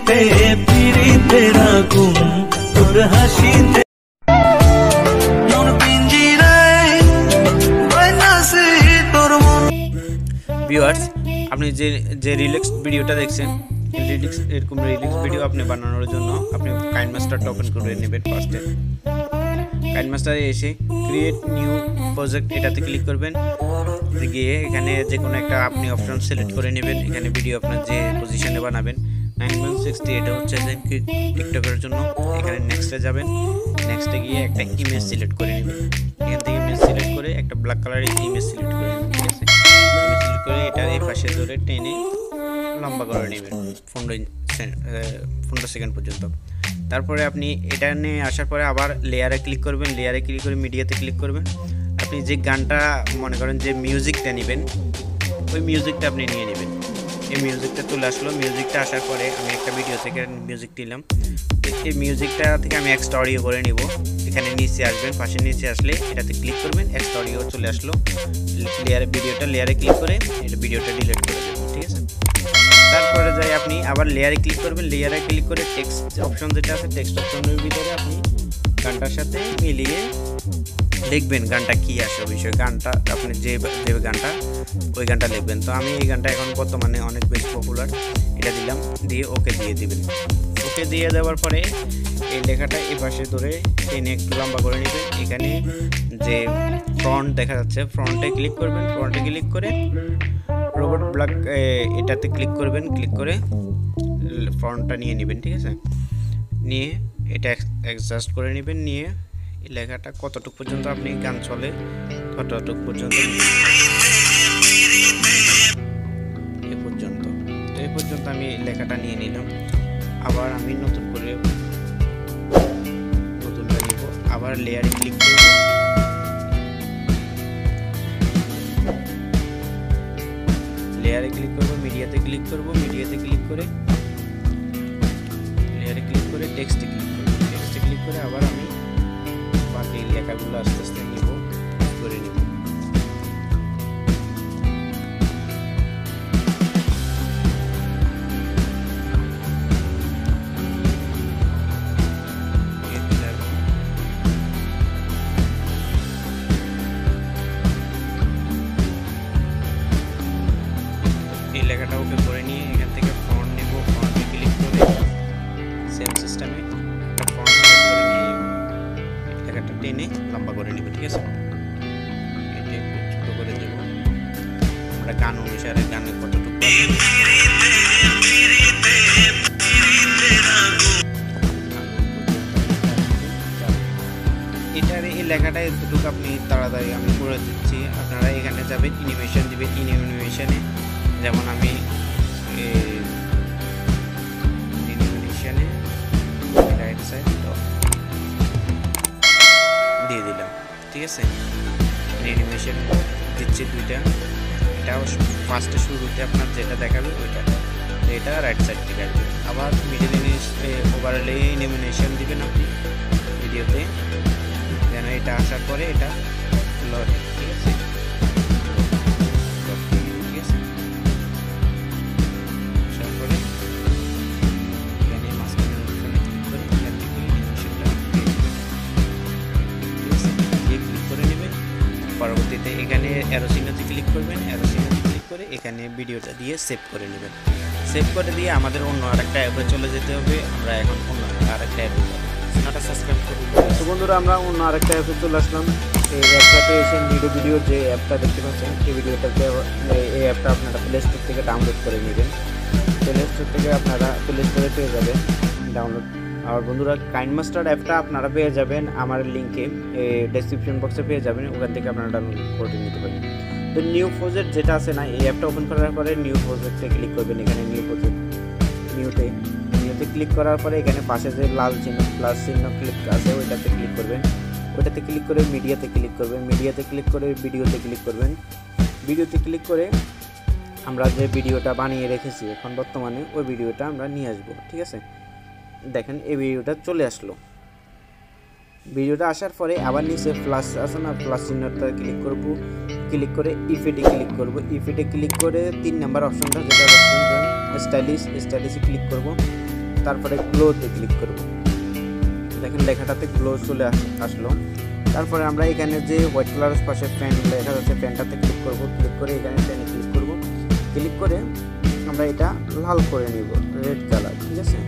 পিরিতে রাখুম তোর হাসিতে ভিউয়ার্স, আপনি যে রিল্যাক্স ভিডিওটা দেখছেন, এরকম রিল্যাক্স ভিডিও আপনি বানানোর জন্য আপনি কাইনমাস্টারটা ওপেন করে নেবেন। ফার্স্টে কাইনমাস্টারে এসে ক্রিয়েট নিউ প্রজেক্ট এটাতে ক্লিক করবেন। গিয়ে এখানে যে কোনো একটা আপনি অপশন সিলেক্ট করে নেবেন। এখানে ভিডিও আপনার যে পজিশনে বানাবেন 9:60 এটা হচ্ছে যে টিকটকের জন্য। এখানে নেক্সটে যাবেন, নেক্সটে গিয়ে একটা ইমেজ সিলেক্ট করে নেবেন। এখান থেকে ইমেজ সিলেক্ট করে একটা ব্ল্যাক কালারের ইমেজ সিলেক্ট করে নেবেন। ঠিক আছে, ইমেজ সিলেক্ট করে এটা এই পাশে ধরে টেনে লম্বা করে নেবেন 15 সেকেন্ড পর্যন্ত। তারপরে আপনি এটা নিয়ে আসার পরে আবার লেয়ারে ক্লিক করবেন। লেয়ারে ক্লিক করে মিডিয়াতে ক্লিক করবেন। আপনি যে গানটা মনে করেন যে মিউজিকটা নেবেন, ওই মিউজিকটা আপনি নিয়ে নেবেন। এই মিউজিকটা চলে আসলো। মিউজিকটা আসার পরে আমি একটা ভিডিও থেকে মিউজিক নিলাম। এই মিউজিকটা থেকে আমি এক্সট্রা অডিও করে নিব। এখানে নিচে আসবেন, পাশে নিচে আসলে এটাতে ক্লিক করবেন, এক্সট্রা অডিও চলে আসলো। লেয়ারে ক্লিক করে এটা ভিডিওটা ডিলিট করে দেবেন। ঠিক আছে, তারপরে যাই আপনি আবার লেয়ারে ক্লিক করবেন। লেয়ারে ক্লিক করে টেক্সট অপশন যেটা আছে, টেক্সট অপশনের ভিতরে আপনি গানটার সাথে মিলিয়ে লিখবেন গানটা কি আসে বিষয়। গানটা আপনি যে গানটা ওই গানটা লিখবেন। তো আমি এই গানটা এখন বর্তমানে অনেক বেশি পপুলার, এটা দিলাম, দিয়ে ওকে দিয়ে দিবেন। ওকে দিয়ে দেওয়ার পরে এই লেখাটা এই পাশে ধরে টেনে একটু লম্বা করে নেবেন। এখানে যে ফ্রন্ট দেখা যাচ্ছে, ফ্রন্টে ক্লিক করবেন। ফ্রন্টে ক্লিক করে রোবট ব্ল্যাক এটাতে ক্লিক করবেন। ক্লিক করে ফন্টটা নিয়ে নেবেন। ঠিক আছে, নিয়ে এটা অ্যাডজাস্ট করে নেবেন। নিয়ে এই লেখাটা কতটুকু পর্যন্ত আপনি গান চলে ততটুকু পর্যন্ত এই পর্যন্ত আমি লেখাটা নিয়ে নিলাম। আবার আমি নতুনটা নিব। আবার লেয়ারে ক্লিক করব। লেয়ারে ক্লিক করব, মিডিয়াতে ক্লিক করব। মিডিয়াতে ক্লিক করে লেয়ারে ক্লিক করে টেক্সটে ক্লিক করব। টেক্সটে ক্লিক করে আবার আমি বাকি লেখাগুলো আস্তে আস্তে নিব করে নিব। এই লেখাটা ওকে করে নিয়ে এখান থেকে ফন্ট নেব। ফন্টে ক্লিক করে সেম সিস্টেমে একটা ফন্ট সিলেক্ট করে নিয়ে লেখাটা টেনে লম্বা করে নেব। ঠিক আছে, এটা একটু ছোট করে দেব। আমরা গান অনুসারে গানে কতটুকু এটার এই লেখাটা এতটুকু আপনি তাড়াতাড়ি আমি করে দিচ্ছি। আপনারা এখানে যাবেন, অ্যানিমেশন দিবেন। অ্যানিমেশনে যেমন আমি অ্যানিমেশনে রাইট সাইড দিয়ে দিলাম। ঠিক আছে, অ্যানিমেশন দিচ্ছি দুইটা। এটাও ফার্স্টে শুরুতে আপনার যেটা দেখাবে ওইটা, এটা রাইট সাইড থেকে আসবে। আবার মিডিল ওভারলে অ্যানিমেশন দিবেন আপনি ভিডিওতে, যেন এটা আসার পরে এটা লড। ঠিক আছে, পরবর্তীতে এখানে অ্যারো চিহ্নতে ক্লিক করবেন। অ্যারো চিহ্নতে ক্লিক করে এখানে ভিডিওটা দিয়ে সেভ করে নেবেন। সেভ করে দিয়ে আমাদের অন্য আরেকটা অ্যাপে চলে যেতে হবে। আমরা এখন অন্য আরেকটা অ্যাপে যাব, চ্যানেলটা সাবস্ক্রাইব করুন। তো বন্ধুরা, আমরা অন্য আরেকটা অ্যাপে চলে আসলাম। এই অ্যাপটাতে এসে ভিডিও যে অ্যাপটা দেখতে পাচ্ছেন, এই ভিডিওটাতে এই অ্যাপটা আপনারা প্লে স্টোর থেকে ডাউনলোড করে নেবেন। প্লে স্টোর থেকে আপনারা প্লে স্টোরে পেয়ে যাবেন ডাউনলোড। আর বন্ধুরা, কাইনমাস্টার অ্যাপটা আপনারা পেয়ে যাবেন আমার লিঙ্কে, ডেসক্রিপশন বক্সে পেয়ে যাবেন। ওখান থেকে আপনারা ডাউনলোড করে নিতে পারেন। তো নিউ প্রজেক্ট যেটা আছে না, এই অ্যাপটা ওপেন করার পরে নিউ প্রজেক্টে ক্লিক করবেন। এখানে নিউ প্রজেক্ট নিউতে ক্লিক করার পরে এখানে পাশে যে লাল চিহ্ন প্লাস চিহ্ন ক্লিক আছে ওইটাতে ক্লিক করবেন। ওইটাতে ক্লিক করে মিডিয়াতে ক্লিক করবেন। মিডিয়াতে ক্লিক করে ভিডিওতে ক্লিক করবেন। ভিডিওতে ক্লিক করে আমরা যে ভিডিওটা বানিয়ে রেখেছি এখন বর্তমানে, ওই ভিডিওটা আমরা নিয়ে আসবো। ঠিক আছে, দেখেন এই ভিডিওটা চলে আসলো। ভিডিওটা আসার পরে আবার নিচে প্লাস আছে না, প্লাস চিহ্নটা ক্লিক করব। ক্লিক করে ইফেক্টে ক্লিক করব। ইফেক্টে ক্লিক করে 3 নাম্বার অপশনটা যেটা স্টাইলিশে ক্লিক করব। তারপরে গ্লোতে ক্লিক করব। দেখেন লেখাটাতে গ্লো চলে আসলো। তারপরে আমরা এখানে যে হোয়াইট কালারের পাশে পেন লেখা আছে পেনটাতে ক্লিক করব। ক্লিক করে এখানে পেনে ক্লিক করব। ক্লিক করে আমরা এটা লাল করে নিব, রেড কালার, ঠিক আছে।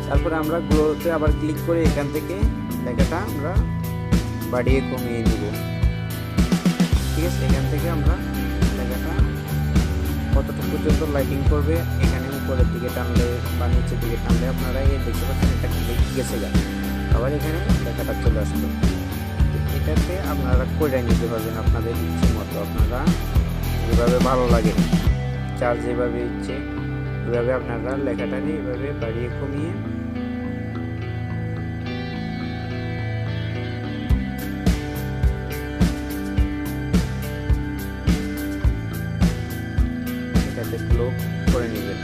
তারপরে আমরা গ্লোতে আবার ক্লিক করে এখান থেকে লেখাটা আমরা বাড়িয়ে কমিয়ে নিব, ঠিক আছে। এখান থেকে আমরা লেখাটা কতটুকু পর্যন্ত লাইটিং করবে এখানে উপরের দিকে টানলে বা নিচের দিকে টানলে আপনারা এই দেখতে পাচ্ছেন এটা গেছে গেল। আবার এখানে লেখাটা চলে আসলো। এটাতে আপনারা করে নিতে পারবেন আপনাদের ইচ্ছে মতো, আপনারা যেভাবে ভালো লাগে, যার যেভাবে ইচ্ছে এভাবে আপনারা লেখাটাকে এভাবে বাড়িয়ে কমিয়ে এটাতে গ্লো করে নেবেন।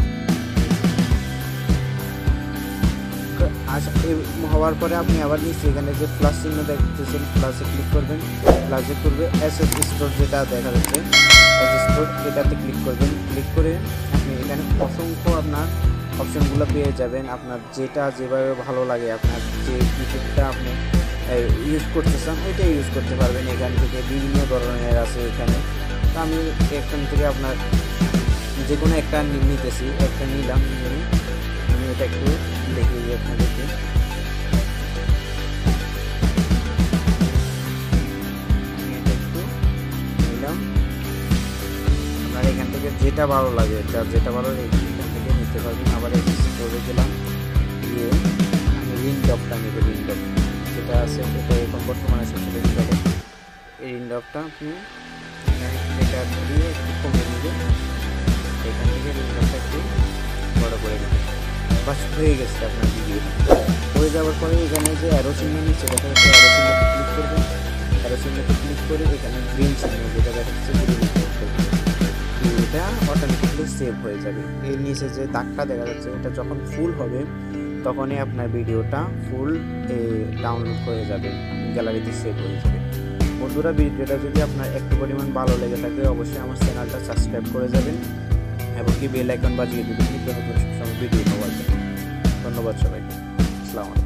হওয়ার পরে আপনি আবার নিচে এখানে যে প্লাস চিহ্ন দেখতেছেন প্লাসে ক্লিক করবেন। প্লাসে করবে এসএস স্টোর যেটা দেখা যাচ্ছে এস স্টোর, এটাতে ক্লিক করবেন। ক্লিক করে আপনি এখানে অসংখ্য আপনার অপশনগুলো পেয়ে যাবেন। আপনার যেটা যেভাবে ভালো লাগে, আপনার যে ইফেক্টটা আপনি ইউজ করতে চান ওইটা ইউজ করতে পারবেন। এখান থেকে বিভিন্ন ধরনের আছে এখানে। তো আমি এখান থেকে আপনার যে কোনো একটা নিতেছি, একটা নিলাম। আমি এটা একটু দেখিয়ে দিই আপনাদেরকে। আপনার এখান থেকে যেটা ভালো লাগে, যেটা ভালো লাগে এখান থেকে নিতে পারবেন। আবার করে গেলাম, গিয়ে আমি রিংডপটা নেব। রিংডপ যেটা আছে এটা এখন বর্তমানে সবচেয়ে বেশি চলে। এই রিংডপটা আপনি এটা দিয়ে একটু কমিয়ে নেবেন। এখান থেকে রিংডপটা একটু বড় করে নেবেন। বাস হয়ে গেছে আপনার ভিডিও। হয়ে যাওয়ার পরে এখানে যে অ্যারো চিহ্ন নিচে দেখা যাচ্ছে অ্যারো চিহ্নতে ক্লিক করবেন। অ্যারো চিহ্নতে ক্লিক করে এখানে গ্রিন চিহ্ন যেটা দেখা যাচ্ছে গ্রিন ক্লিক করবেন। এটা অটোমেটিকলি সেভ হয়ে যাবে। এর নিচে যে দাগটা দেখা যাচ্ছে এটা যখন ফুল হবে তখনই আপনার ভিডিওটা ফুল ডাউনলোড হয়ে যাবে, গ্যালারিতে সেভ হয়ে যাবে। বন্ধুরা, ভিডিওটা যদি আপনার একটু পরিমাণ ভালো লেগে থাকে অবশ্যই আমার চ্যানেলটা সাবস্ক্রাইব করে যাবেন এবং কি বেল আইকন বাজিয়ে দেবেন নিত্য নতুন সব ভিডিও পাওয়ার জন্য। ধন্যবাদ সবাইকে। আসসালামু আলাইকুম।